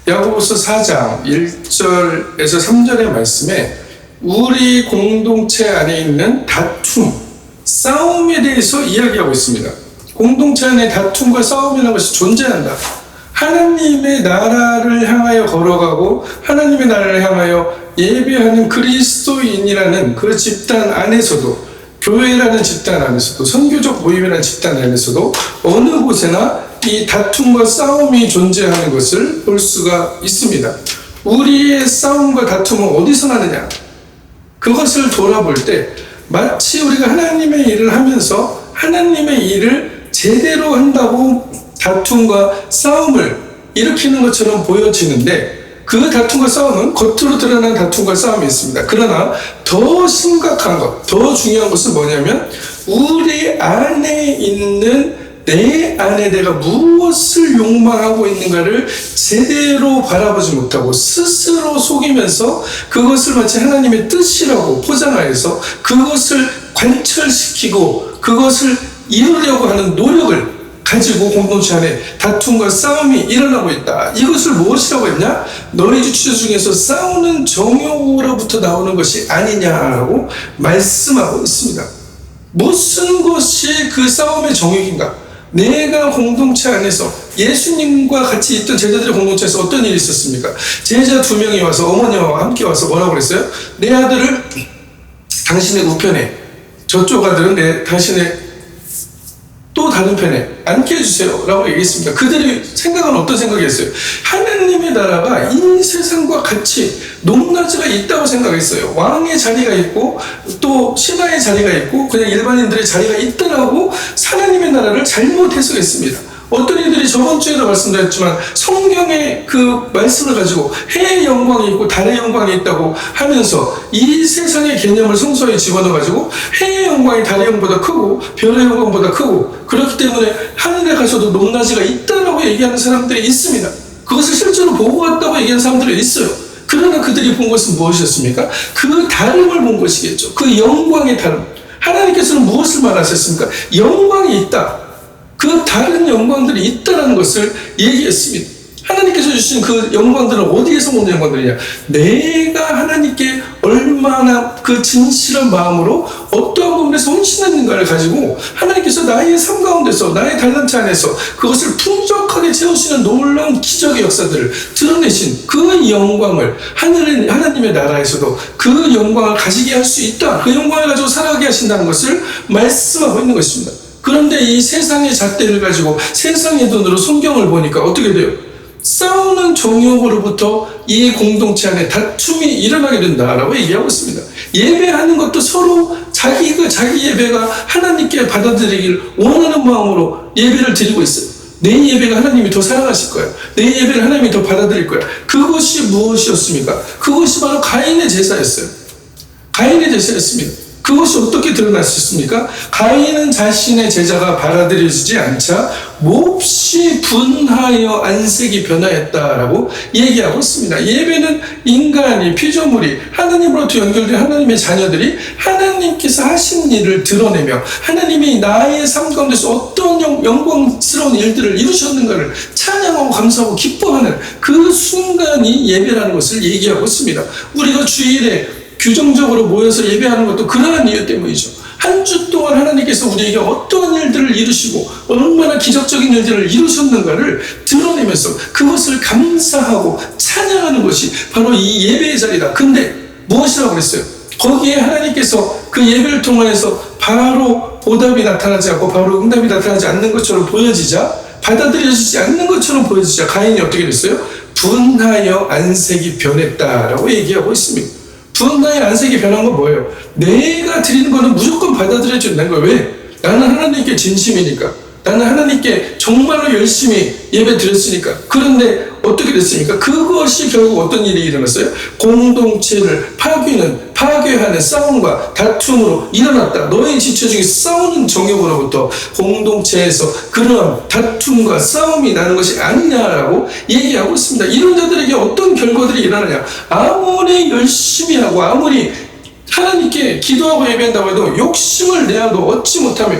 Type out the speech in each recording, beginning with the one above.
야고보서 4장 1절에서 3절의 말씀에 우리 공동체 안에 있는 다툼, 싸움에 대해서 이야기하고 있습니다. 공동체 안에 다툼과 싸움이라는 것이 존재한다. 하나님의 나라를 향하여 걸어가고 하나님의 나라를 향하여 예배하는 그리스도인이라는 그 집단 안에서도, 교회라는 집단 안에서도, 선교적 모임이라는 집단 안에서도 어느 곳에나 이 다툼과 싸움이 존재하는 것을 볼 수가 있습니다. 우리의 싸움과 다툼은 어디서 나느냐? 그것을 돌아볼 때 마치 우리가 하나님의 일을 하면서 하나님의 일을 제대로 한다고 다툼과 싸움을 일으키는 것처럼 보여지는데, 그 다툼과 싸움은 겉으로 드러난 다툼과 싸움이 있습니다. 그러나 더 심각한 것, 더 중요한 것은 뭐냐면 우리 안에 있는, 내 안에 내가 무엇을 욕망하고 있는가를 제대로 바라보지 못하고 스스로 속이면서 그것을 마치 하나님의 뜻이라고 포장하여서 그것을 관철시키고 그것을 이루려고 하는 노력을 가지고 공동체 안에 다툼과 싸움이 일어나고 있다. 이것을 무엇이라고 했냐? 너희 주체 중에서 싸우는 정욕으로부터 나오는 것이 아니냐라고 말씀하고 있습니다. 무슨 것이 그 싸움의 정욕인가? 내가 공동체 안에서 예수님과 같이 있던 제자들의 공동체에서 어떤 일이 있었습니까? 제자 2명이 와서 어머니와 함께 와서 뭐라고 그랬어요? 내 아들을 당신의 우편에, 저쪽 아들은 당신의 또 다른 편에 앉게 해주세요 라고 얘기했습니다. 그들의 생각은 어떤 생각이었어요? 하나님의 나라가 이 세상과 같이 높낮이가 있다고 생각했어요. 왕의 자리가 있고 또 신하의 자리가 있고 그냥 일반인들의 자리가 있다라고 하나님의 나라를 잘못 해석했습니다. 어떤 이들이 저번 주에도 말씀드렸지만 성경의 그 말씀을 가지고 해의 영광이 있고 달의 영광이 있다고 하면서 이 세상의 개념을 성서에 집어넣어가지고 해의 영광이 달의 영광보다 크고 별의 영광보다 크고, 그렇기 때문에 하늘에 가서도 높낮이가 있다라고 얘기하는 사람들이 있습니다. 그것을 실제로 보고 왔다고 얘기하는 사람들이 있어요. 그러나 그들이 본 것은 무엇이었습니까? 그 다름을 본 것이겠죠. 그 영광의 다름. 하나님께서는 무엇을 말하셨습니까? 영광이 있다. 그 다른 영광들이 있다는 것을 얘기했습니다. 하나님께서 주신 그 영광들은 어디에서 오는 영광들이냐? 내가 하나님께 얼마나 그 진실한 마음으로 어떠한 부분에서 헌신했는가를 가지고 하나님께서 나의 삶 가운데서, 나의 달란트 안에서 그것을 풍족하게 채우시는 놀라운 기적의 역사들을 드러내신 그 영광을 하나님의 나라에서도 그 영광을 가지게 할 수 있다. 그 영광을 가지고 살아가게 하신다는 것을 말씀하고 있는 것입니다. 그런데 이 세상의 잣대를 가지고 세상의 돈으로 성경을 보니까 어떻게 돼요? 싸우는 정욕으로부터 이 공동체 안에 다툼이 일어나게 된다라고 얘기하고 있습니다. 예배하는 것도 서로 자기 예배가 하나님께 받아들이길 원하는 마음으로 예배를 드리고 있어요. 내 예배가 하나님이 더 사랑하실 거야. 내 예배를 하나님이 더 받아들일 거야. 그것이 무엇이었습니까? 그것이 바로 가인의 제사였어요. 가인의 제사였습니다. 그것이 어떻게 드러났습니까? 가인은 자신의 제자가 받아들여지지 않자 몹시 분하여 안색이 변하였다라고 얘기하고 있습니다. 예배는 인간이, 피조물이 하나님으로부터 연결된 하나님의 자녀들이 하나님께서 하신 일을 드러내며 하나님이 나의 삶 가운데서 어떤 영광스러운 일들을 이루셨는가를 찬양하고 감사하고 기뻐하는 그 순간이 예배라는 것을 얘기하고 있습니다. 우리가 주일에 규정적으로 모여서 예배하는 것도 그러한 이유 때문이죠. 한 주 동안 하나님께서 우리에게 어떠한 일들을 이루시고 얼마나 기적적인 일들을 이루셨는가를 드러내면서 그것을 감사하고 찬양하는 것이 바로 이 예배의 자리다. 근데 무엇이라고 그랬어요? 거기에 하나님께서 그 예배를 통해서 바로 보답이 나타나지 않고 바로 응답이 나타나지 않는 것처럼 보여지자, 받아들여지지 않는 것처럼 보여지자 가인이 어떻게 됐어요? 분하여 안색이 변했다라고 얘기하고 있습니다. 분하여 안색이 변한 건 뭐예요? 내가 드리는 거는 무조건 받아들여준다는 거예요. 왜? 나는 하나님께 진심이니까. 나는 하나님께 정말로 열심히 예배 드렸으니까. 그런데 어떻게 됐습니까? 그것이 결국 어떤 일이 일어났어요? 공동체를 파괴하는 싸움과 다툼으로 일어났다. 너의 지체 중에 싸우는 정욕으로부터 공동체에서 그러한 다툼과 싸움이 나는 것이 아니냐라고 얘기하고 있습니다. 이런 자들에게 어떤 결과들이 일어나냐? 아무리 열심히 하고 아무리 하나님께 기도하고 예배한다고 해도 욕심을 내어도 얻지 못하며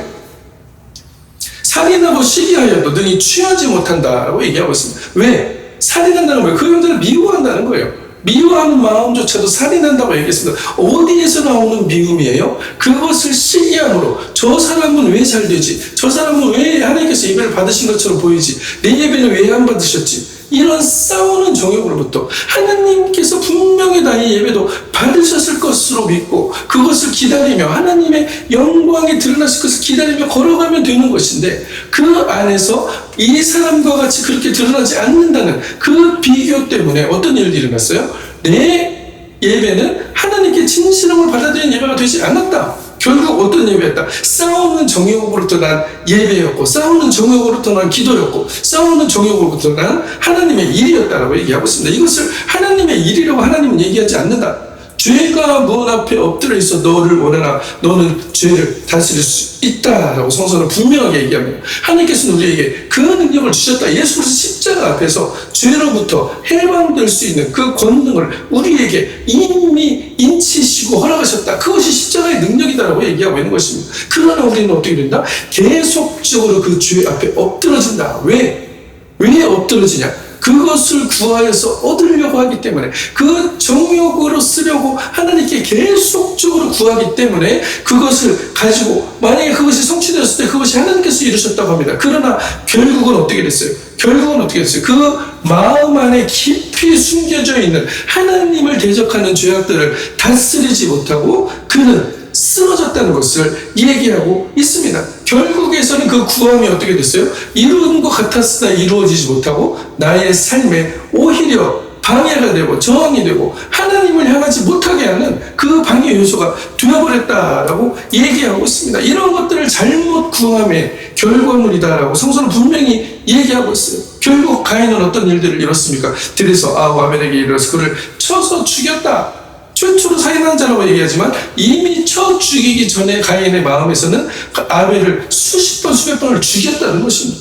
살인하고 시기하여도 능히 취하지 못한다라고 얘기하고 있습니다. 왜? 살인한다는 거예요. 그 형제를 미워한다는 거예요. 미워하는 마음조차도 살인한다고 얘기했습니다. 어디에서 나오는 미움이에요? 그것을 시기함으로 저 사람은 왜 잘 되지? 저 사람은 왜 하나님께서 예배를 받으신 것처럼 보이지? 내 예배는 왜 안 받으셨지? 이런 싸우는 정욕으로부터 하나님께서 분명히 나의 예배도 받으셨을 것으로 믿고 그것을 기다리며 하나님의 영광이 드러났을 것을 기다리며 걸어가면 되는 것인데, 그 안에서 이 사람과 같이 그렇게 드러나지 않는다는 그 비교 때문에 어떤 일들이 일어났어요? 내 예배는 하나님께 진실함을 받아들이는 예배가 되지 않았다. 결국 어떤 예배였다? 싸우는 정욕으로부터 난 예배였고, 싸우는 정욕으로부터 난 기도였고, 싸우는 정욕으로부터 난 하나님의 일이었다라고 얘기하고 있습니다. 이것을 하나님의 일이라고 하나님은 얘기하지 않는다. 죄가 문 앞에 엎드려 있어 너를 원하나 너는 죄를 다스릴 수 있다라고 성서는 분명하게 얘기합니다. 하나님께서는 우리에게 그 능력을 주셨다. 예수 그리스도 십자가 앞에서 죄로부터 해방될 수 있는 그 권능을 우리에게 이미 인치시고 허락하셨다. 그것이 십자가의 능력이다라고 얘기하고 있는 것입니다. 그러나 우리는 어떻게 된다? 계속적으로 그 죄 앞에 엎드러진다. 왜 엎드러지냐? 그것을 구하여서 얻으려고 하기 때문에, 그 정욕으로 쓰려고 하나님께 계속적으로 구하기 때문에 그것을 가지고 만약에 그것이 성취되었을 때 그것이 하나님께서 이루셨다고 합니다. 그러나 결국은 어떻게 됐어요? 그 마음 안에 깊이 숨겨져 있는 하나님을 대적하는 죄악들을 다스리지 못하고 그는 쓰러졌다는 것을 얘기하고 있습니다. 결국에서는 그 구함이 어떻게 됐어요? 이루는 것 같았으나 이루어지지 못하고 나의 삶에 오히려 방해가 되고 저항이 되고 하나님을 향하지 못하게 하는 그 방해 요소가 되어버렸다라고 얘기하고 있습니다. 이런 것들을 잘못 구함의 결과물이다라고 성서는 분명히 얘기하고 있어요. 결국 가인은 어떤 일들을 이뤘습니까? 들에서 아합에게 이르러서 그를 쳐서 죽였다. 최초로 살인한 자라고 얘기하지만 이미 쳐 죽이기 전에 가인의 마음에서는 아벨을 수십 번 수백 번을 죽였다는 것입니다.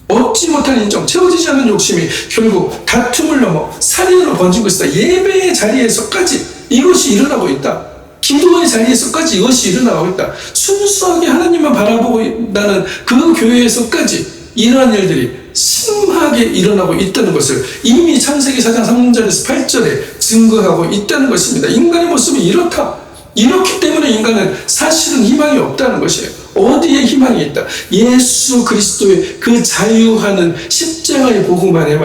얻지 못한 인정, 채워지지 않는 욕심이 결국 다툼을 넘어 살인으로 번진 것이다. 예배의 자리에서까지 이것이 일어나고 있다. 기도의 자리에서까지 이것이 일어나고 있다. 순수하게 하나님만 바라보고 있다는 그 교회에서까지 이러한 일들이 심하게 일어나고 있다는 것을 이미 창세기 4장 3절에서 8절에 증거하고 있다는 것입니다. 인간의 모습이 이렇다. 이렇기 때문에 인간은 사실은 희망이 없다는 것이에요. 어디에 희망이 있다? 예수 그리스도의 그 자유하는 십자가의 복음 안에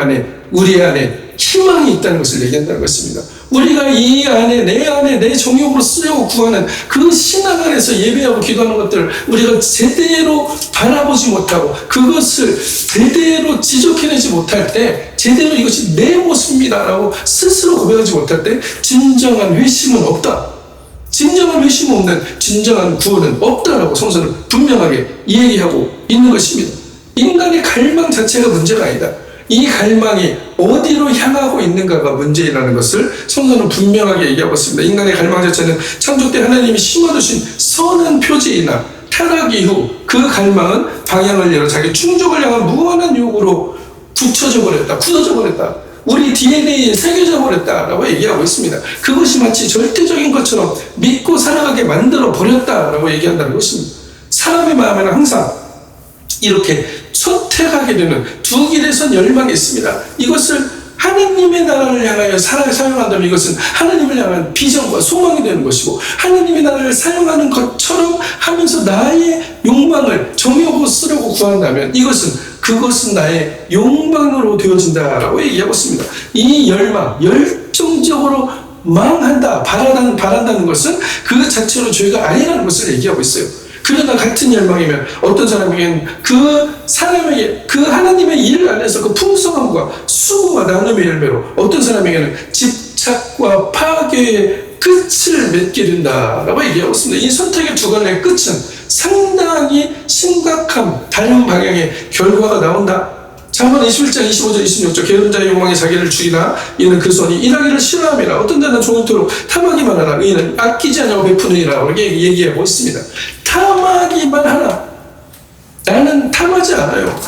우리 안에 희망이 있다는 것을 얘기한다는 것입니다. 우리가 이 안에 내 정욕으로 쓰려고 구하는 그 신앙 안에서 예배하고 기도하는 것들을 우리가 제대로 바라보지 못하고 그것을 제대로 지적해내지 못할 때, 제대로 이것이 내 모습입니다라고 스스로 고백하지 못할 때 진정한 회심은 없다. 진정한 회심 없는 진정한 구원은 없다라고 성서는 분명하게 얘기하고 있는 것입니다. 인간의 갈망 자체가 문제가 아니다. 이 갈망이 어디로 향하고 있는가가 문제라는 것을 성서는 분명하게 얘기하고 있습니다. 인간의 갈망 자체는 창조 때 하나님이 심어두신 선한 표지이나 타락 이후 그 갈망은 방향을 잃어 자기 충족을 향한 무한한 욕구로 굳혀져 버렸다. 굳어져 버렸다. 우리 DNA에 새겨져 버렸다라고 얘기하고 있습니다. 그것이 마치 절대적인 것처럼 믿고 살아가게 만들어 버렸다라고 얘기한다는 것입니다. 사람의 마음에는 항상 이렇게 선택하게 되는 두 길에선 열망이 있습니다. 이것을 하나님의 나라를 향하여 사용한다면 이것은 하나님을 향한 비전과 소망이 되는 것이고, 하나님의 나라를 사용하는 것처럼 하면서 나의 욕망을 정욕으로 쓰려고 구한다면 그것은 나의 욕망으로 되어진다라고 얘기하고 있습니다. 이 열정적으로 망한다, 바란다는 것은 그 자체로 죄가 아니라는 것을 얘기하고 있어요. 그러나 같은 열망이면 어떤 사람에게는 그 하나님의 일 안에서 그 풍성함과 수고와 나눔의 열매로 어떤 사람에게는 집착과 파괴의 끝을 맺게 된다라고 얘기하고 있습니다. 이 선택의 두 갈래의 끝은 상당히 심각한 다른 방향의 결과가 나온다. 잠언 21장 25절 26절 게으른 자의 욕망이 자기를 죽이나 이는 그 손이 일하기를 싫어함이라. 어떤 자는 종일토록 탐하기만 하나 의인은 아끼지 않냐고 베푸느니라. 이렇게 얘기하고 있습니다. 탐하기만 하나. 나는 탐하지 않아요.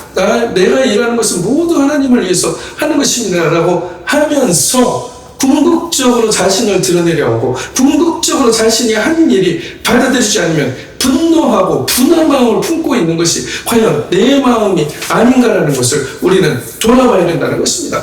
내가 일하는 것은 모두 하나님을 위해서 하는 것입니다 라고 하면서 궁극적으로 자신을 드러내려 하고 궁극적으로 자신이 한 일이 받아들이지 않으면 분노하고 분한 마음을 품고 있는 것이 과연 내 마음이 아닌가라는 것을 우리는 돌아봐야 된다는 것입니다.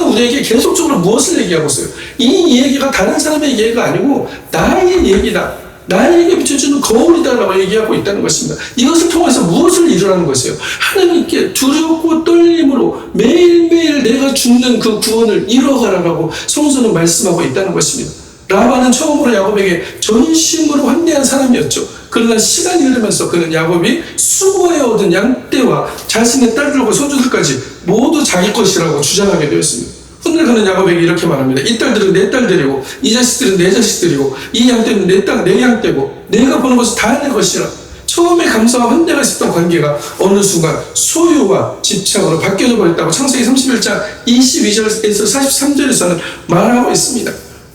우리에게 계속적으로 무엇을 얘기하고 있어요? 이 얘기가 다른 사람의 얘기가 아니고 나의 얘기다. 나에게 비춰주는 거울이다라고 얘기하고 있다는 것입니다. 이것을 통해서 무엇을 이루라는 것이에요? 하나님께 두렵고 떨림으로 매일매일 내가 죽는 그 구원을 이뤄가라라고 성서는 말씀하고 있다는 것입니다. 라반은 처음으로 야곱에게 전심으로 환대한 사람이었죠. 그러나 시간이 흐르면서 그는 야곱이 수고해 얻은 양떼와 자신의 딸들과 손주들까지 모두 자기 것이라고 주장하게 되었습니다. 훗날 그는 야곱에게 이렇게 말합니다. 이 딸들은 내 딸들이고 이 자식들은 내 자식들이고 이 양떼는 내 땅, 내 양떼고 내가 보는 것은 다 내 것이라. 처음에 감사와 환대가 있었던 관계가 어느 순간 소유와 집착으로 바뀌어져 버렸다고 창세기 31장 22절에서 43절에서는 말하고 있습니다.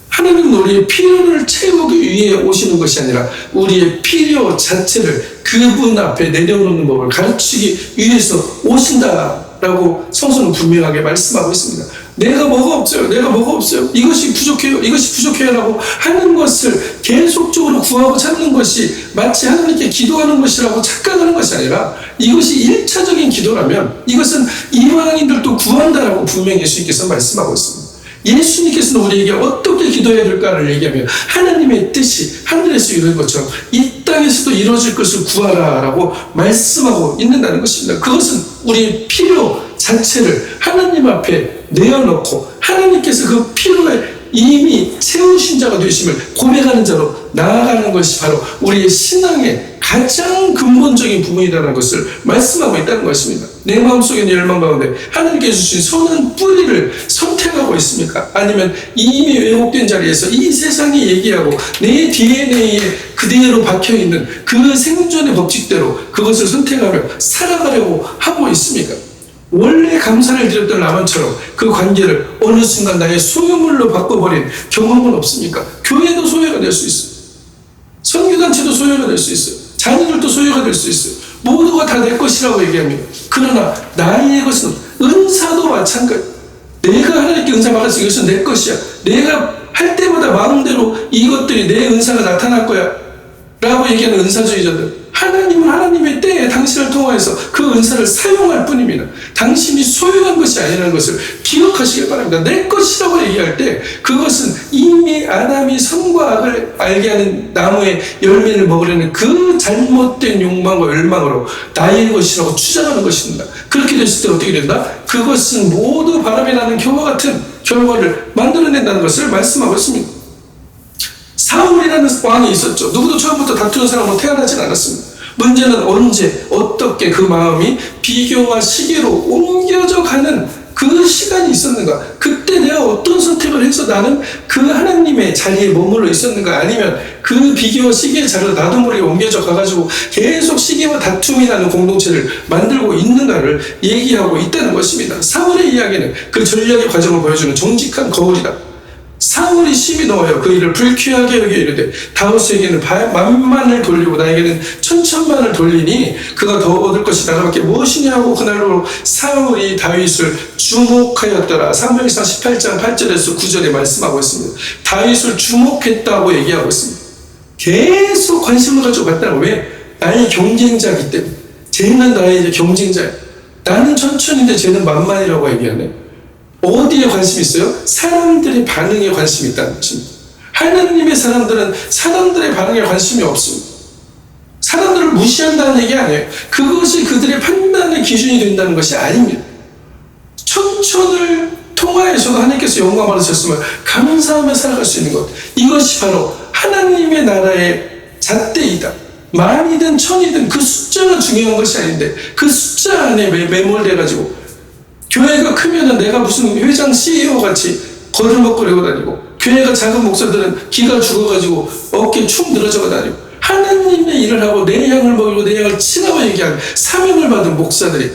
하나님은 우리의 필요를 채우기 위해 오시는 것이 아니라 우리의 필요 자체를 그분 앞에 내려놓는 법을 가르치기 위해서 오신다라고 성서는 분명하게 말씀하고 있습니다. 내가 뭐가 없어요. 내가 뭐가 없어요. 이것이 부족해요. 이것이 부족해요. 라고 하는 것을 계속적으로 구하고 찾는 것이 마치 하나님께 기도하는 것이라고 착각하는 것이 아니라 이것이 1차적인 기도라면 이것은 이방인들도 구한다라고 분명히 예수님께서 말씀하고 있습니다. 예수님께서는 우리에게 어떻게 기도해야 될까를 얘기하면 하나님의 뜻이 하늘에서 이루어진 것처럼 이 땅에서도 이루어질 것을 구하라라고 말씀하고 있는다는 것입니다. 그것은 우리의 필요 자체를 하나님 앞에 내어놓고 하나님께서 그 필요에 이미 채우신 자가 되심을 고백하는 자로 나아가는 것이 바로 우리의 신앙의 가장 근본적인 부분이라는 것을 말씀하고 있다는 것입니다. 내 마음속에 있는 열망 가운데 하나님께서 주신 선한 뿌리를 선택하고 있습니까? 아니면 이미 왜곡된 자리에서 이 세상이 얘기하고 내 DNA에 그대로 박혀있는 그 생존의 법칙대로 그것을 선택하며 살아가려고 하고 있습니까? 원래 감사를 드렸던 라반처럼 그 관계를 어느 순간 나의 소유물로 바꿔버린 경험은 없습니까? 교회도 소유가 될 수 있어요. 선교단체도 소유가 될 수 있어요. 자녀들도 소유가 될 수 있어요. 모두가 다 내 것이라고 얘기합니다. 그러나 나의 것은 은사도 마찬가지. 내가 하나님께 은사 받았으니 이것은 내 것이야. 내가 할 때마다 마음대로 이것들이 내 은사가 나타날 거야 라고 얘기하는 은사주의자들, 하나님은 하나님의 때에 당신을 통하여서 그 은사를 사용할 뿐입니다. 당신이 소유한 것이 아니라는 것을 기억하시길 바랍니다. 내 것이라고 얘기할 때 그것은 이미 아담이 선과 악을 알게 하는 나무의 열매를 먹으려는 그 잘못된 욕망과 열망으로 나의 것이라고 주장하는 것입니다. 그렇게 됐을 때 어떻게 된다? 그것은 모두 바람이 나는 겨와 같은 결과를 만들어낸다는 것을 말씀하고 있습니다. 사울이라는 왕이 있었죠. 누구도 처음부터 다투는 사람으로 태어나진 않았습니다. 문제는 언제 어떻게 그 마음이 비교와 시기로 옮겨져 가는 그 시간이 있었는가? 그때 내가 어떤 선택을 해서 나는 그 하나님의 자리에 머물러 있었는가? 아니면 그 비교와 시기의 자리로 나도 모르게 옮겨져 가가지고 계속 시기와 다툼이 나는 공동체를 만들고 있는가를 얘기하고 있다는 것입니다. 사울의 이야기는 그 전략의 과정을 보여주는 정직한 거울이다. 사울이 심히 넘어요. 그 일을 불쾌하게 여겨 이르되 다윗에게는 만만을 돌리고 나에게는 천천만을 돌리니 그가 더 얻을 것이 나라밖에 무엇이냐고 그날로 사울이 다윗을 주목하였더라. 사무엘상 18장 8절에서 9절에 말씀하고 있습니다. 다윗을 주목했다고 얘기하고 있습니다. 계속 관심을 가지고 갔다는 거예요. 왜? 나의 경쟁자이기 때문에. 쟤는 나의 경쟁자야. 나는 천천인데 쟤는 만만이라고 얘기하네. 어디에 관심이 있어요? 사람들의 반응에 관심이 있다는 것입니다. 하나님의 사람들은 사람들의 반응에 관심이 없습니다. 사람들을 무시한다는 얘기 아니에요. 그것이 그들의 판단의 기준이 된다는 것이 아닙니다. 천천을 통하여서도 하나님께서 영광 받으셨으면 감사하며 살아갈 수 있는 것, 이것이 바로 하나님의 나라의 잣대이다. 만이든 천이든 그 숫자가 중요한 것이 아닌데 그 숫자 안에 매몰돼가지고 교회가 크면은 내가 무슨 회장 CEO 같이 거들먹거리고 다니고, 교회가 작은 목사들은 기가 죽어가지고 어깨에 축 늘어져 다니고, 하나님의 일을 하고 내 양을 먹이고 내 양을 치라고 얘기하는 사명을 받은 목사들이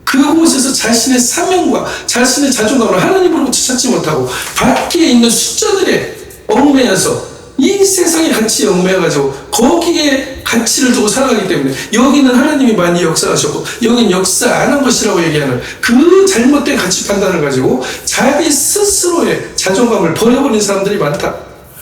그곳에서 자신의 사명과 자신의 자존감을 하나님으로부터 찾지 못하고 밖에 있는 숫자들에 얽매여서 이 세상의 가치에 얽매여가지고 거기에 가치를 두고 살아가기 때문에 여기는 하나님이 많이 역사하셨고 여기는 역사 안 한 것이라고 얘기하는 그 잘못된 가치 판단을 가지고 자기 스스로의 자존감을 버려버린 사람들이 많다.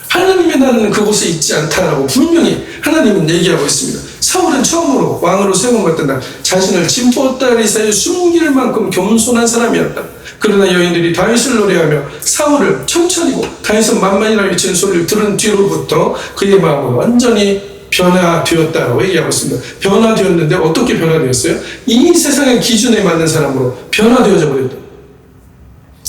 하나님의 나라는 그곳에 있지 않다라고 분명히 하나님은 얘기하고 있습니다. 사울은 처음으로 왕으로 세움받던 날 자신을 짐보따리 사이에 숨길 만큼 겸손한 사람이었다. 그러나 여인들이 다윗을 노래하며 사울을 천천히고 다윗은 만만이라 외치는 소리를 들은 뒤로부터 그의 마음은 완전히 변화되었다라고 얘기하고 있습니다. 변화되었는데 어떻게 변화되었어요? 이 세상의 기준에 맞는 사람으로 변화되어져 버렸다.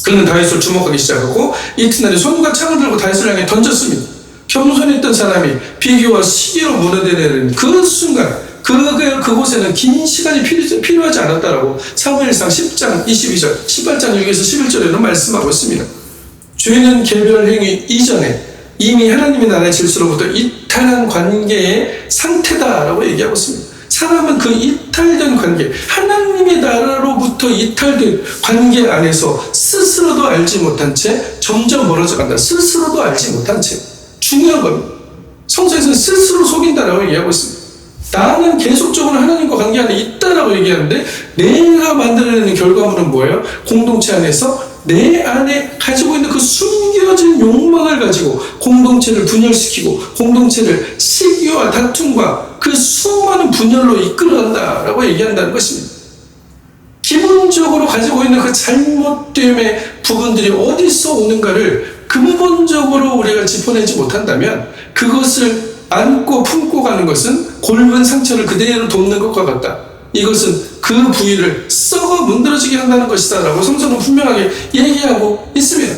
그는 다윗을 주목하기 시작하고 이튿날에 손과 창을 들고 다윗을 향해 던졌습니다. 겸손했던 사람이 비교와 시기로 무너지는 그 순간 그곳에는 긴 시간이 필요하지 않았다라고 사무엘상 10장 22절, 18장 6에서 11절에는 말씀하고 있습니다. 죄는 개별 행위 이전에 이미 하나님의 나라의 질서로부터 이탈한 관계의 상태다라고 얘기하고 있습니다. 사람은 그 이탈된 관계, 하나님의 나라로부터 이탈된 관계 안에서 스스로도 알지 못한 채 점점 멀어져 간다. 스스로도 알지 못한 채. 중요한 겁니다. 성서에서는 스스로 속인다라고 얘기하고 있습니다. 나는 계속적으로 하나님과 관계 안에 있다라고 얘기하는데 내가 만들어내는 결과물은 뭐예요? 공동체 안에서 내 안에 가지고 있는 그 숨겨진 욕망을 가지고 공동체를 분열시키고 공동체를 시기와 다툼과 그 수많은 분열로 이끌어간다라고 얘기한다는 것입니다. 기본적으로 가지고 있는 그 잘못됨의 부분들이 어디서 오는가를 근본적으로 우리가 짚어내지 못한다면 그것을 안고 품고 가는 것은 골문 상처를 그대로 돋는 것과 같다. 이것은 그 부위를 썩어 문드러지게 한다는 것이다 라고 성서는 분명하게 얘기하고 있습니다.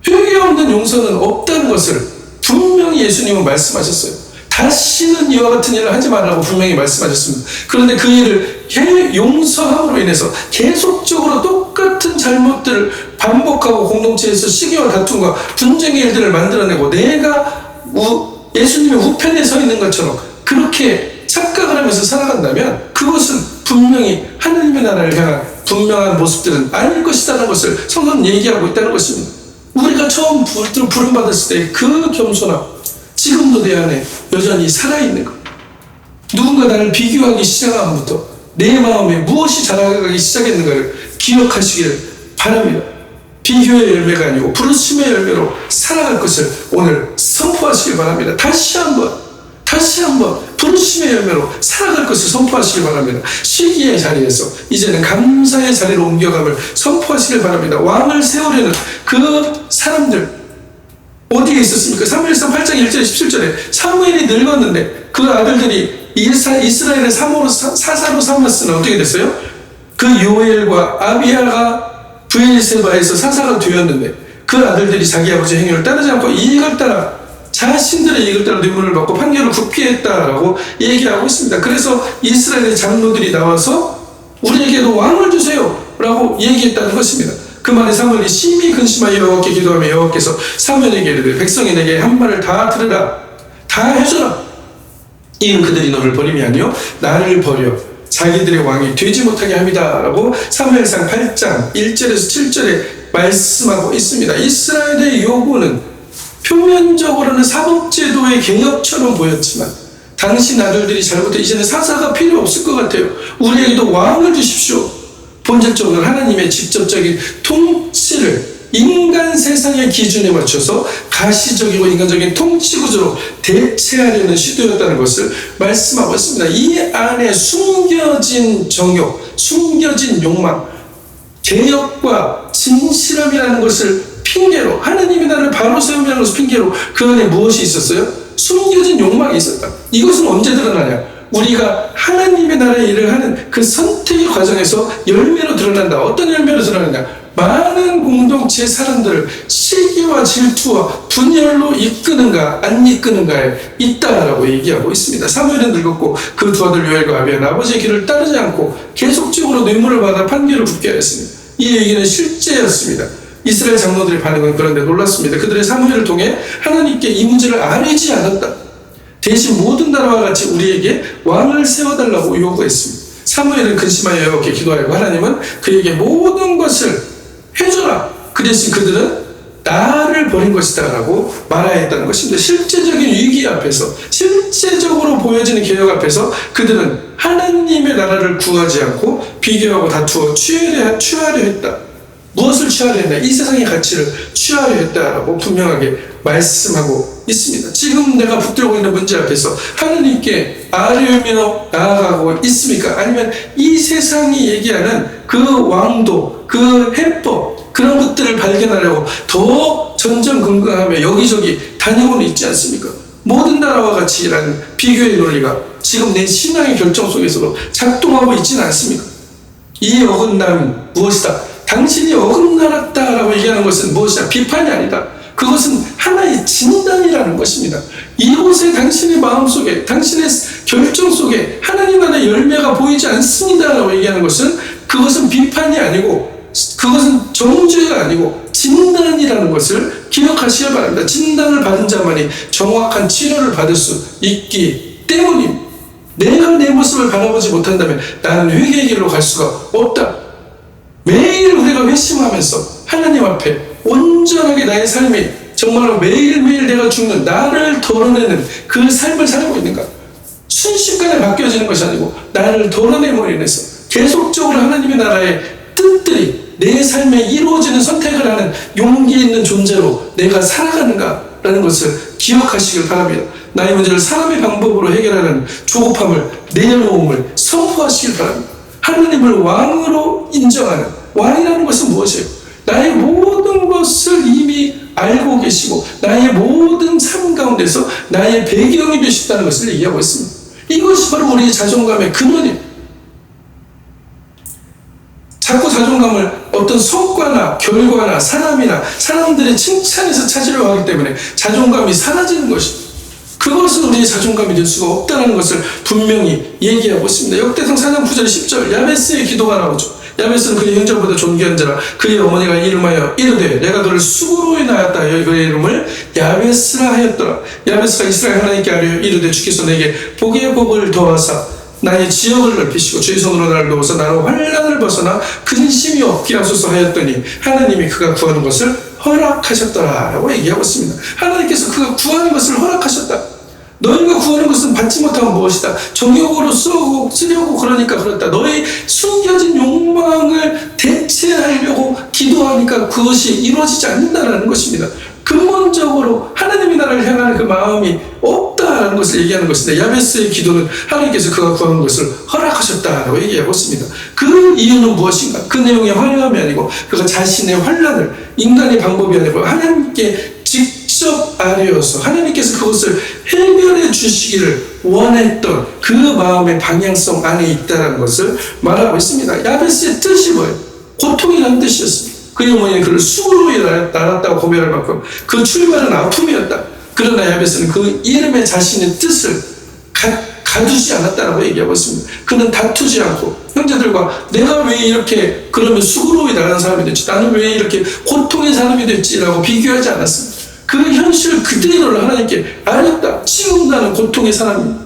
회개 없는 용서는 없다는 것을 분명히 예수님은 말씀하셨어요. 다시는 이와 같은 일을 하지 말라고 분명히 말씀하셨습니다. 그런데 그 일을 용서함으로 인해서 계속적으로 똑같은 잘못들을 반복하고 공동체에서 시기와 다툼과 분쟁의 일들을 만들어내고 내가 예수님의 우편에 서 있는 것처럼 그렇게 착각을 하면서 살아간다면 그것은 분명히 하나님의 나라를 향한 분명한 모습들은 아닐 것이라는 것을 성경은 얘기하고 있다는 것입니다. 우리가 처음 부름받았을 때 그 겸손함 지금도 내 안에 여전히 살아있는 것. 누군가 나를 비교하기 시작함부터 내 마음에 무엇이 자라가기 시작했는가를 기억하시기를 바랍니다. 비교의 열매가 아니고 부르심의 열매로 살아갈 것을 오늘 선포하시길 바랍니다. 다시 한번 부르심의 열매로 살아갈 것을 선포하시길 바랍니다. 시기의 자리에서 이제는 감사의 자리로 옮겨감을 선포하시길 바랍니다. 왕을 세우려는 그 사람들 어디에 있었습니까? 사무엘상 8장 1절 17절에 사무엘이 늙었는데 그 아들들이 이스라엘의 사사로 삼았으나 어떻게 됐어요? 그 요엘과 아비야가 브엘세바에서 사사가 되었는데 그 아들들이 자기 아버지의 행위를 따르지 않고 이익을 따라 자신들의 이익을 따라 뇌물을 받고 판결을 굽게 했다라고 얘기하고 있습니다. 그래서 이스라엘의 장로들이 나와서 우리에게도 왕을 주세요 라고 얘기했다는 것입니다. 그 말에 사무엘이 심히 근심하여 여호와께 기도하며 여호와께서 사무엘에게 이르되 백성이 내게 한 말을 다 들으라 다 해줘라. 이는 그들이 너를 버림이 아니요 나를 버려 자기들의 왕이 되지 못하게 합니다 라고 사무엘상 8장 1절에서 7절에 말씀하고 있습니다. 이스라엘의 요구는 표면적으로는 사법제도의 개혁처럼 보였지만 당신 아들들이 잘못해 이제는 사사가 필요 없을 것 같아요. 우리에게도 왕을 주십시오. 본질적으로 하나님의 직접적인 통치를 인간 세상의 기준에 맞춰서 가시적이고 인간적인 통치 구조로 대체하려는 시도였다는 것을 말씀하고 있습니다. 이 안에 숨겨진 정욕, 숨겨진 욕망, 개혁과 진실함이라는 것을 핑계로 하나님의 나라를 바로 세우라는 것을 핑계로 그 안에 무엇이 있었어요? 숨겨진 욕망이 있었다. 이것은 언제 드러나냐? 우리가 하나님의 나라의 일을 하는 그 선택의 과정에서 열매로 드러난다. 어떤 열매로 드러나냐? 많은 공동체의 사람들을 시기와 질투와 분열로 이끄는가 안 이끄는가에 있다라고 얘기하고 있습니다. 사무엘은 늙었고 그 두 아들 요엘과 아비야는 아버지의 길을 따르지 않고 계속적으로 뇌물을 받아 판결을 굽게 하였습니다. 이 얘기는 실제였습니다. 이스라엘 장로들의 반응은 그런데 놀랐습니다. 그들의 사무엘을 통해 하나님께 이 문제를 아뢰지 않았다. 대신 모든 나라와 같이 우리에게 왕을 세워달라고 요구했습니다. 사무엘은 근심하여 여호와께 기도하였고 하나님은 그에게 모든 것을 해줘라. 그 대신 그들은 나를 버린 것이다 라고 말하였다는 것입니다. 실제적인 위기 앞에서 실제적으로 보여지는 개혁 앞에서 그들은 하나님의 나라를 구하지 않고 비교하고 다투어 취하려 했다. 무엇을 취하려 했나? 이 세상의 가치를 취하려 했다라고 분명하게 말씀하고 있습니다. 지금 내가 붙들고 있는 문제 앞에서 하나님께 아뢰며 나아가고 있습니까? 아니면 이 세상이 얘기하는 그 왕도, 그 해법, 그런 것들을 발견하려고 더 전전긍긍하며 여기저기 다니고는 있지 않습니까? 모든 나라와 같이 라는 비교의 논리가 지금 내 신앙의 결정 속에서도 작동하고 있지는 않습니까? 이 어긋남은 무엇이다? 당신이 어긋나갔다라고 얘기하는 것은 무엇이다? 비판이 아니다. 그것은 하나의 진단이라는 것입니다. 이곳에 당신의 마음속에, 당신의 결정 속에 하나님 나라의 열매가 보이지 않습니다라고 얘기하는 것은 그것은 비판이 아니고 그것은 정죄가 아니고 진단이라는 것을 기억하시기 바랍니다. 진단을 받은 자만이 정확한 치료를 받을 수 있기 때문입니다. 내가 내 모습을 바라보지 못한다면 나는 회개의 길로 갈 수가 없다. 매일 우리가 회심하면서 하나님 앞에 온전하게 나의 삶이 정말로 매일매일 내가 죽는 나를 덜어내는 그 삶을 살고 있는가? 순식간에 바뀌어지는 것이 아니고 나를 덜어내므로 인해서 계속적으로 하나님의 나라의 뜻들이 내 삶에 이루어지는 선택을 하는 용기 있는 존재로 내가 살아가는가라는 것을 기억하시길 바랍니다. 나의 문제를 사람의 방법으로 해결하는 조급함을, 내려놓음을 선포하시길 바랍니다. 하나님을 왕으로 인정하는, 왕이라는 것은 무엇이에요? 나의 모든 것을 이미 알고 계시고 나의 모든 삶 가운데서 나의 배경이 되셨다는 것을 얘기하고 있습니다. 이것이 바로 우리의 자존감의 근원입니다. 자꾸 자존감을 어떤 성과나 결과나 사람이나 사람들의 칭찬에서 찾으려고 하기 때문에 자존감이 사라지는 것입니다. 그것은 우리의 자존감이 될 수가 없다는 것을 분명히 얘기하고 있습니다. 역대상 4장 9절 10절 야베스의 기도가 나오죠. 야베스는 그의 형제보다 존귀한 자라 그의 어머니가 이름하여 이르되 내가 그를 수고로이 낳았다 하여 그의 이름을 야베스라 하였더라. 야베스가 이스라엘 하나님께 아뢰어 이르되 주께서 내게 복의 복을 더하사 나의 지역을 넓히시고 주의 손으로 나를 도우사 나로 환난을 벗어나 근심이 없게 하소서 하였더니 하나님이 그가 구하는 것을 허락하셨더라 라고 얘기하고 있습니다. 하나님께서 그가 구하는 것을 허락하셨다. 너희가 구하는 것은 받지 못하면 무엇이다? 정욕으로 쓰려고 그러니까 그렇다. 너희 숨겨진 욕망을 대체하려고 기도하니까 그것이 이루어지지 않는다는 것입니다. 근본적으로 하나님의 나라를 향하는 그 마음이 없다는 것을 얘기하는 것인데 야베스의 기도는 하나님께서 그가 구하는 것을 허락하셨다라고 얘기하고 있습니다. 그 이유는 무엇인가? 그 내용의 화려함이 아니고 그가 자신의 환난을 인간의 방법이 아니고 하나님께 직접 아뢰어서 하나님께서 그것을 해결해 주시기를 원했던 그 마음의 방향성 안에 있다는 것을 말하고 있습니다. 야베스의 뜻이 뭐예요? 고통이라는 뜻이었습니다. 그의 어머니는 그를 수고로이 낳았다고 고백할 만큼 그 출발은 아픔이었다. 그러나 야베스는 그 이름에 자신의 뜻을 가두지 않았다라고 얘기하고 있습니다. 그는 다투지 않고 형제들과 내가 왜 이렇게 그러면 수고로이 나가는 사람이 됐지, 나는 왜 이렇게 고통의 사람이 됐지라고 비교하지 않았습니다. 그 현실 그대로를 하나님께 알렸다. 지금 나는 고통의 사람입니다.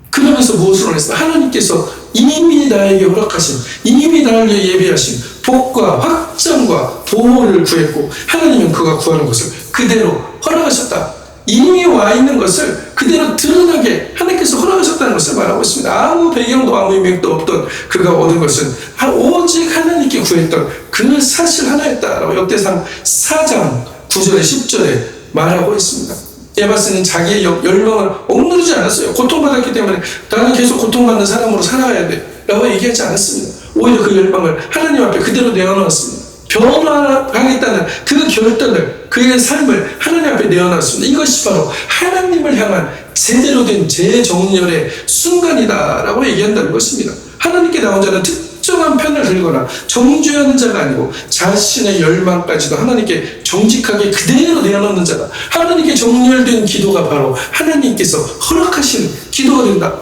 그러면서 무엇을 원했습니까? 하나님께서 이미 나에게 허락하신, 이미 나를 위해 예비하신 복과 확장과 보호를 구했고 하나님은 그가 구하는 것을 그대로 허락하셨다. 이미 와 있는 것을 그대로 드러나게 하나님께서 허락하셨다는 것을 말하고 있습니다. 아무 배경도 아무 의미도 없던 그가 얻은 것은 오직 하나님께 구했던 그 사실 하나였다라고 역대상 4장 9절에 10절에 말하고 있습니다. 야베스는 자기의 열망을 억누르지 않았어요. 고통받았기 때문에 나는 계속 고통받는 사람으로 살아가야 돼 라고 얘기하지 않았습니다. 오히려 그 열망을 하나님 앞에 그대로 내어놓았습니다. 변화하겠다는 그 결단을, 그의 삶을 하나님 앞에 내어놨습니다. 이것이 바로 하나님을 향한 제대로 된 재정렬의 순간이다라고 얘기한다는 것입니다. 하나님께 나온 자는 특정한 편을 들거나 정죄하는 자가 아니고 자신의 열망까지도 하나님께 정직하게 그대로 내어놓는 자다. 하나님께 정렬된 기도가 바로 하나님께서 허락하시는 기도가 된다.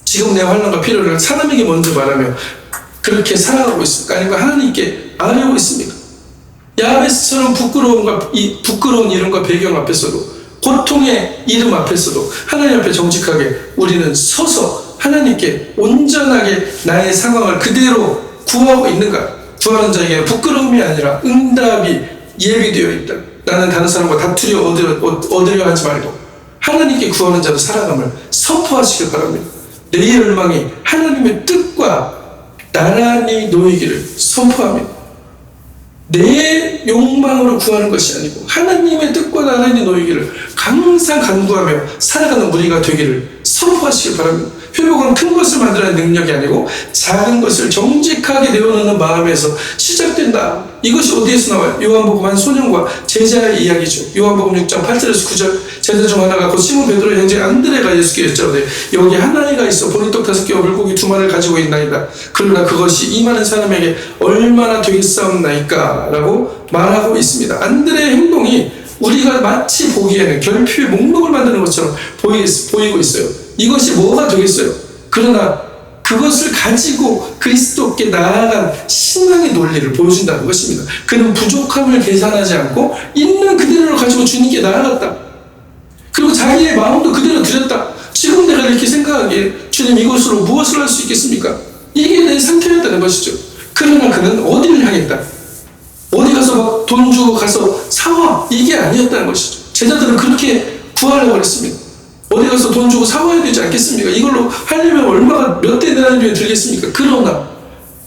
지금 내 환난과 필요를 사람에게 먼저 말하며 그렇게 살아가고 있습니까? 아니면 하나님께 아뢰고 있습니까? 야베스처럼 부끄러운 이름과 배경 앞에서도, 고통의 이름 앞에서도 하나님 앞에 정직하게 우리는 서서 하나님께 온전하게 나의 상황을 그대로 구하고 있는가? 구하는 자에게 부끄러움이 아니라 응답이 예비되어 있다. 나는 다른 사람과 다투려 얻으려 하지 말고 하나님께 구하는 자로 살아감을 선포하시길 바랍니다. 내 열망이 하나님의 뜻과 나란히 놓이기를 선포합니다. 내 욕망으로 구하는 것이 아니고 하나님의 뜻과 나란히 놓이기를 항상 간구하며 살아가는 우리가 되기를 선포하시기 바랍니다. 회복은 큰 것을 만들어내는 능력이 아니고 작은 것을 정직하게 내어놓는 마음에서 시작된다. 이것이 어디에서 나와요? 요한복음 한 소년과 제자의 이야기죠. 요한복음 6장 8절에서 9절. 제자 중 하나가 곧 시몬 베드로의 형제 안드레가 예수께 여쭤오되 여기 하나이가 있어 보리떡 5개와 물고기 2마리를 가지고 있나이다. 그러나 그것이 이 많은 사람에게 얼마나 되겠사옵나이까? 라고 말하고 있습니다. 안드레의 행동이 우리가 마치 보기에는 결핍의 목록을 만드는 것처럼 보이고 있어요. 이것이 뭐가 되겠어요? 그러나 그것을 가지고 그리스도께 나아간 신앙의 논리를 보여준다는 것입니다. 그는 부족함을 계산하지 않고 있는 그대로를 가지고 주님께 나아갔다. 그리고 자기의 마음도 그대로 드렸다. 지금 내가 이렇게 생각하기에 주님 이것으로 무엇을 할 수 있겠습니까? 이게 내 상태였다는 것이죠. 그러나 그는 어디를 향했다? 어디 가서 막 돈 주고 가서 사와, 이게 아니었다는 것이죠. 제자들은 그렇게 구하려고 했습니다. 어디 가서 돈 주고 사와야 되지 않겠습니까? 이걸로 하려면 얼마가 몇 대 되나님이 들겠습니까? 그러나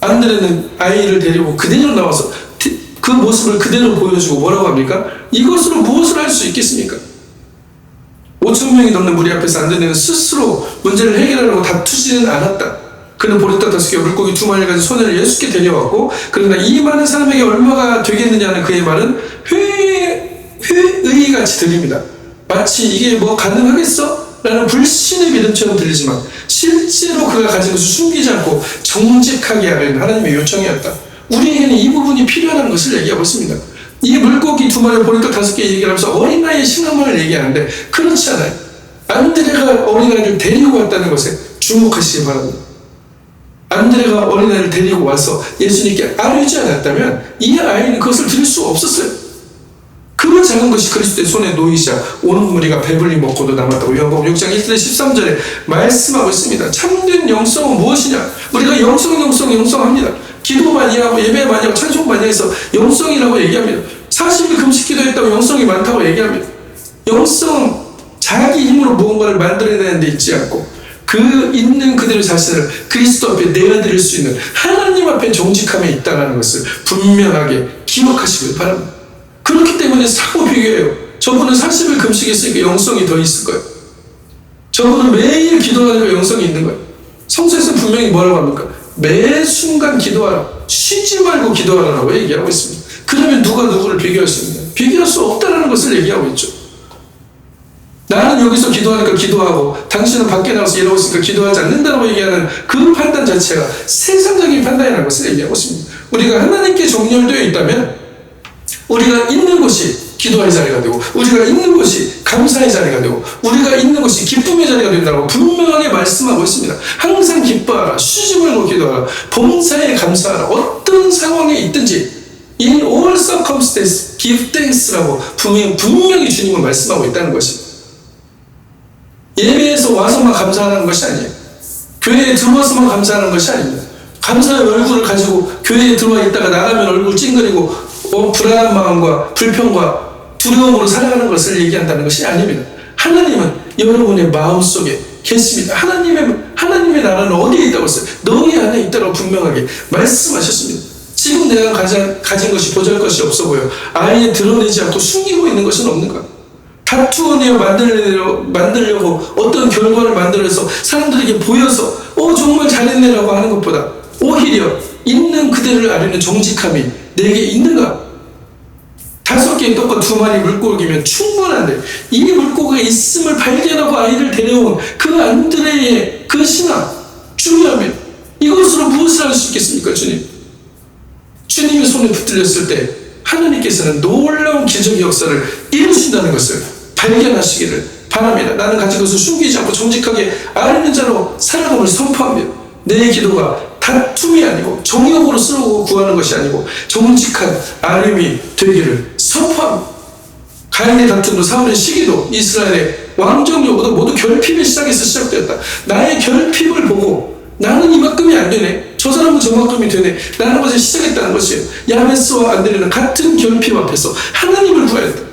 안드레는 아이를 데리고 그대로 나와서 그 모습을 그대로 보여주고 뭐라고 합니까? 이것으로 무엇을 할 수 있겠습니까? 5,000명이 넘는 무리 앞에서 안드레는 스스로 문제를 해결하려고 다투지는 않았다. 그는 보리떡 5개, 물고기 2마리를 가진 소년을 예수께 데려왔고, 그러나 이 많은 사람에게 얼마가 되겠느냐는 그의 말은 회의같이 들립니다. 마치 이게 뭐 가능하겠어? 라는 불신의 믿음처럼 들리지만 실제로 그가 가진 것을 숨기지 않고 정직하게 하려는 하나님의 요청이었다. 우리에게는 이 부분이 필요하다는 것을 얘기하고 있습니다. 이 물고기 2마리, 보리떡 5개 얘기하면서 어린아이의 신앙만을 얘기하는데 그렇지 않아요. 안드레가 어린아이를 데리고 왔다는 것에 주목하시기 바랍니다. 안드레가 어린아이를 데리고 와서 예수님께 아뢰지 않았다면 이 아이는 그것을 드릴 수 없었어요. 그 작은 것이 그리스도의 손에 놓이자 온 무리가 배불리 먹고도 남았다고 요한복음 6장 1절 13절에 말씀하고 있습니다. 참된 영성은 무엇이냐? 우리가 영성합니다. 기도 많이 하고 예배 많이 하고 찬송 많이 해서 영성이라고 얘기합니다. 40일 금식 기도했다고 영성이 많다고 얘기합니다. 영성은 자기 힘으로 무언가를 만들어내는 데 있지 않고 그 있는 그대로 자신을 그리스도 앞에 내어드릴 수 있는 하나님 앞에 정직함에 있다는 것을 분명하게 기억하시길 바랍니다. 그렇기 때문에 사고 비교해요. 저분은 40일 금식했으니까 영성이 더 있을 거예요. 저분은 매일 기도하니까 영성이 있는 거예요. 성서에서 분명히 뭐라고 합니까? 매 순간 기도하라. 쉬지 말고 기도하라고 얘기하고 있습니다. 그러면 누가 누구를 비교할 수 있느냐? 비교할 수 없다는 것을 얘기하고 있죠. 나는 여기서 기도하니까 기도하고 당신은 밖에 나가서 일하고 있으니까 기도하지 않는다고 얘기하는 그 판단 자체가 세상적인 판단이라는 것을 얘기하고 있습니다. 우리가 하나님께 정렬되어 있다면 우리가 있는 곳이 기도의 자리가 되고 우리가 있는 곳이 감사의 자리가 되고 우리가 있는 곳이 기쁨의 자리가 된다고 분명하게 말씀하고 있습니다. 항상 기뻐하라. 쉬지 말고 기도하라. 범사에 감사하라. 어떤 상황에 있든지 In all circumstances give thanks라고 분명히 주님은 말씀하고 있다는 것입니다. 예배에서 와서만 감사하는 것이 아니에요. 교회에 들어와서만 감사하는 것이 아닙니다. 감사의 얼굴을 가지고 교회에 들어와 있다가 나가면 얼굴 찡그리고 불안한 마음과 불평과 두려움으로 살아가는 것을 얘기한다는 것이 아닙니다. 하나님은 여러분의 마음속에 계십니다. 하나님의 나라는 어디에 있다고 했어요? 너희 안에 있다고 분명하게 말씀하셨습니다. 지금 내가 가진 것이 보잘것이 없어 보여 아예 드러내지 않고 숨기고 있는 것은 없는가? 다투어내어 만들려고 어떤 결과를 만들어서 사람들에게 보여서 정말 잘했네라고 하는 것보다 오히려 있는 그대를 아뢰는 정직함이 내게 있는가? 5개의 떡과 2마리 물고기면 충분한데 이 물고기가 있음을 발견하고 아이를 데려온 그 안드레의 그 신앙 중요하면 이것으로 무엇을 할 수 있겠습니까? 주님의 손에 붙들렸을 때 하나님께서는 놀라운 기적의 역사를 이루신다는 것을 발견하시기를 바랍니다. 나는 가진 것을 숨기지 않고 정직하게 아뢰는 자로 살아감을 선포합니다. 내 기도가 다툼이 아니고 정욕으로 쓰고 구하는 것이 아니고 정직한 아뢰미 되기를 선포합니다. 가인의 다툼도 사울의 시기도 이스라엘의 왕정 여부도 모두 결핍의 시작에서 시작되었다. 나의 결핍을 보고 나는 이만큼이 안 되네. 저 사람은 저만큼이 되네. 라는 것을 시작했다는 것이에요. 야베스와 안드레는 같은 결핍 앞에서 하나님을 구하였다.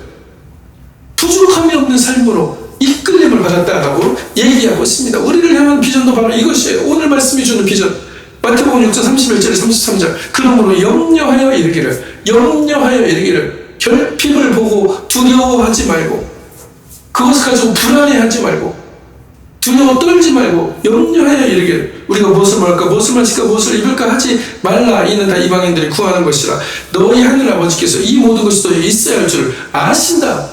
부족함이 없는 삶으로 이끌림을 받았다라고 얘기하고 있습니다. 우리를 향한 비전도 바로 이것이에요. 오늘 말씀이 주는 비전. 마태복음 6장 31절에 33절 그러므로 염려하여 이르기를 결핍을 보고 두려워하지 말고 그것을 가지고 불안해하지 말고 두려워 떨지 말고 염려하여 이르기를 우리가 무엇을 먹을까 무엇을 마실까 무엇을 입을까 하지 말라. 이는 다 이방인들이 구하는 것이라. 너희 하늘 아버지께서 이 모든 것이 너희 있어야 할 줄 아신다.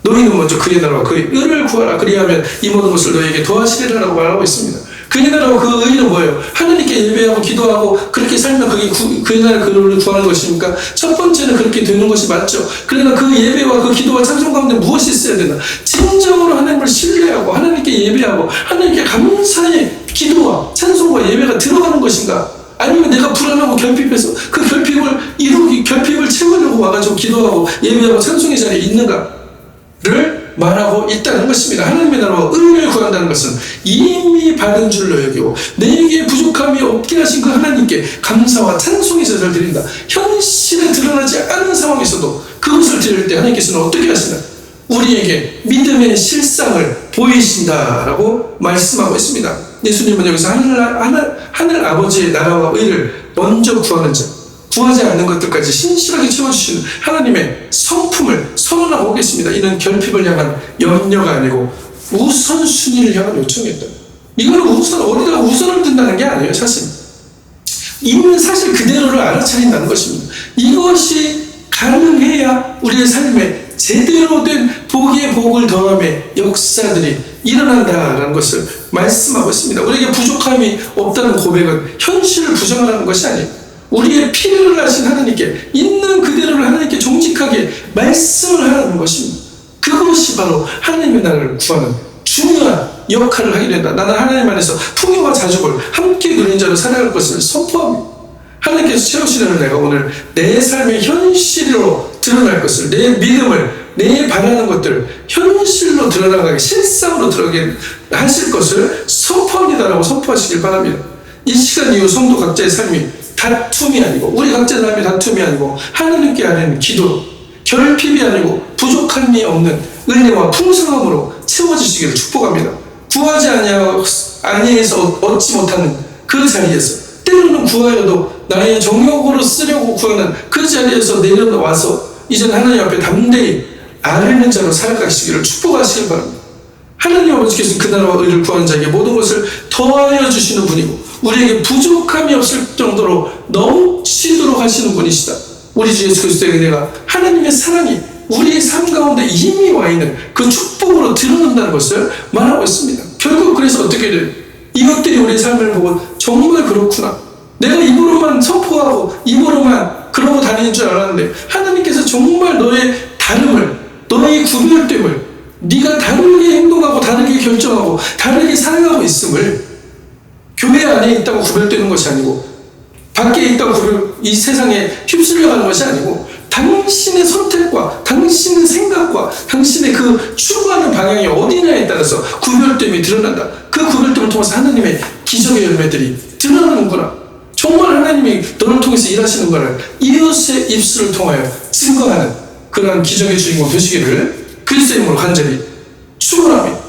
너희는 먼저 그의 나라와 그의 의를 구하라. 그리하면 이 모든 것을 너희에게 더하시리라라고 말하고 있습니다. 그의 나라와 그 의는 뭐예요? 하나님께 예배하고 기도하고 그렇게 살면 그게 그의 나라 그 의를 구하는 것입니까? 첫 번째는 그렇게 되는 것이 맞죠. 그러나 그 예배와 그 기도와 찬송 가운데 무엇이 있어야 되나? 진정으로 하나님을 신뢰하고 하나님께 예배하고 하나님께 감사의 기도와 찬송과 예배가 들어가는 것인가? 아니면 내가 불안하고 결핍해서 그 결핍을 채우려고 와가지고 기도하고 예배하고 찬송의 자리에 있는가를 말하고 있다는 것입니다. 하나님의 나라와 의를 구한다는 것은 이미 받은 줄로 여기고 내게 부족함이 없게 하신 그 하나님께 감사와 찬송의 제사를 드린다. 현실에 드러나지 않은 상황에서도 그것을 드릴 때 하나님께서는 어떻게 하시나? 우리에게 믿음의 실상을 보이신다라고 말씀하고 있습니다. 예수님은 여기서 하늘 아버지의 나라와 의를 먼저 구하는 자, 구하지 않는 것들까지 신실하게 채워주시는 하나님의 성품을 선언하고 계십니다. 이는 결핍을 향한 염려가 아니고 우선순위를 향한 요청이었다. 이거는 어디다가 우선을 둔다는 게 아니에요. 사실 있는 사실 그대로를 알아차린다는 것입니다. 이것이 가능해야 우리의 삶에 제대로 된 복의 복을 더함의 역사들이 일어난다라는 것을 말씀하고 있습니다. 우리에게 부족함이 없다는 고백은 현실을 부정하라는 것이 아니에요. 우리의 필요를 하신 하나님께 있는 그대로를 하나님께 정직하게 말씀을 하라는 것입니다. 그것이 바로 하나님의 나라를 구하는 중요한 역할을 하게 된다. 나는 하나님 안에서 풍요와 자족을 함께 누린 자로 살아갈 것을 선포합니다. 하나님께서 채우시려는 내가 오늘 내 삶의 현실로 드러날 것을, 내 믿음을, 내 바라는 것들 현실로 드러나가게, 실상으로 드러나게 하실 것을 선포합니다라고 선포하시길 바랍니다. 이 시간 이후 성도 각자의 삶이 다툼이 아니고, 우리 각자의 삶이 다툼이 아니고 하나님께 아는 기도, 결핍이 아니고 부족함이 없는 은혜와 풍성함으로 채워지시기를 축복합니다. 구하지 아니해서 얻지 못하는 그 자리에서, 때로는 구하여도 나의 정욕으로 쓰려고 구하는 그 자리에서 내려와서 이제는 하나님 앞에 담대히 아뢰는 자로 살아가시기를 축복하시길 바랍니다. 하나님 아버지께서는 그 나라와 의를 구하는 자에게 모든 것을 더하여 주시는 분이고 우리에게 부족함이 없을 정도로 넘치도록 하시는 분이시다. 우리 주 예수 그리스도의 은혜가, 하나님의 사랑이 우리의 삶 가운데 이미 와 있는 그 축복으로 드러난다는 것을 말하고 있습니다. 결국 그래서 어떻게 돼요? 이것들이 우리의 삶을 보고 정말 그렇구나, 내가 입으로만 선포하고 입으로만 그러고 다니는 줄 알았는데 하나님께서 정말 너의 다름을, 너의 구별됨을, 네가 다르게 행동하고 다르게 결정하고 다르게 살아가고 있음을, 교회 안에 있다고 구별되는 것이 아니고 밖에 있다고 이 세상에 휩쓸려가는 것이 아니고 당신의 선택과 당신의 생각과 당신의 그 추구하는 방향이 어디냐에 따라서 구별됨이 드러난다. 그 구별됨을 통해서 하나님의 기적의 열매들이 드러나는구나, 정말 하나님이 너를 통해서 일하시는 것을 이웃의 입술을 통하여 증거하는 그러한 기적의 주인공 되시기를 그리스도의 이름으로 간절히 축원합니다.